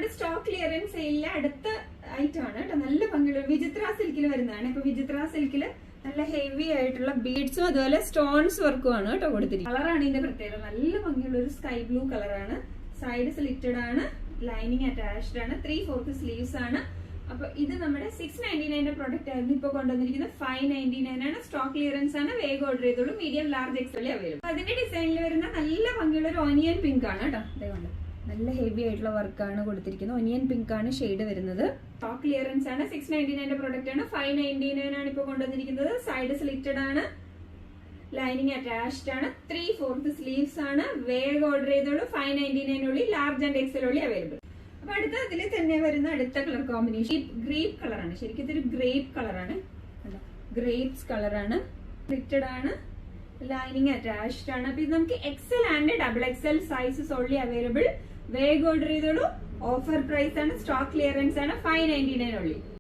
നമ്മുടെ stock clearance സെയിലിലെ അടുത്ത item ആണ് കേട്ടോ. നല്ല ഭംഗിയുള്ള വിചിത്ര സിൽക്കിൽ വരുന്നതാണ്. ഇപ്പൊ വിചിത്ര സിൽക്കില് നല്ല ഹെവി ആയിട്ടുള്ള ബീഡ്സും അതുപോലെ സ്റ്റോൺസ് വർക്കും ആണ് കേട്ടോ കൊടുത്തിരിക്കുന്നത്. കളറാണ് ഇതിന്റെ പ്രത്യേകത. നല്ല ഭംഗിയുള്ള ഒരു സ്കൈ ബ്ലൂ കളറാണ്. സൈഡ് സ്ലിറ്റഡ് ആണ്, ലൈനിങ് അറ്റാച്ച്ഡ് ആണ്, 3/4 സ്ലീവ്സ് ആണ്. അപ്പൊ ഇത് നമ്മുടെ 699 പ്രോഡക്റ്റ് ആയിരുന്നു. ഇപ്പൊ കൊണ്ടുവന്നിരിക്കുന്നത് 599 ആണ്. സ്റ്റോക്ക് ക്ലിയറൻസ് ആണ്. വേഗം ഓർഡർ ചെയ്തോളൂ. Medium large XL available. അതിന്റെ ഡിസൈനിൽ വരുന്ന നല്ല ഭംഗിയുള്ള ഒരു ഓനിയൻ പിങ്ക് ആണ് കേട്ടോ. ഇതേകൊണ്ട് നല്ല ഹെവി ആയിട്ടുള്ള വർക്കാണ് കൊടുത്തിരിക്കുന്നത്. ഒനിയൻ പിങ്ക് ആണ് ഷെയ്ഡ് വരുന്നത്. സ്റ്റോക്ക് ക്ലിയറൻസ് ആണ്. 699 പ്രോഡക്റ്റ് ആണ്. 599 ആണ് ഇപ്പൊ കൊണ്ടുവന്നിരിക്കുന്നത്. സൈഡ് സ്ലിറ്റഡ് ആണ്, ലൈനിങ് അറ്റാച്ച്ഡ് ആണ്, 3/4 സ്ലീവ്സ് ആണ്. വേഗം ഓർഡർ ചെയ്തോളൂ. 599 ഉള്ളി, ലാർജ് ആൻഡ് എക്സൽ ഉള്ളി അവൈലബിൾ. അപ്പൊ അടുത്ത അതിൽ തന്നെ വരുന്ന അടുത്ത കളർ കോമ്പിനേഷൻ ഗ്രേപ്പ് കളറാണ്. ശരിക്കും ഇതൊരു ഗ്രേപ്പ് കളറാണ്. ഗ്രേപ്സ് കളറാണ്, സ്ലിറ്റഡ് ആണ്, ലൈനിങ് അറ്റാച്ച്ഡ് ആണ്. അപ്പൊ ഇത് നമുക്ക് Excel and double XL sizes only available. വേഗം ഓർഡർ ചെയ്തോളൂ. ഓഫർ പ്രൈസ് ആണ്. സ്റ്റോക്ക് ക്ലിയറൻസ് ആണ്. 599 ഉള്ളി.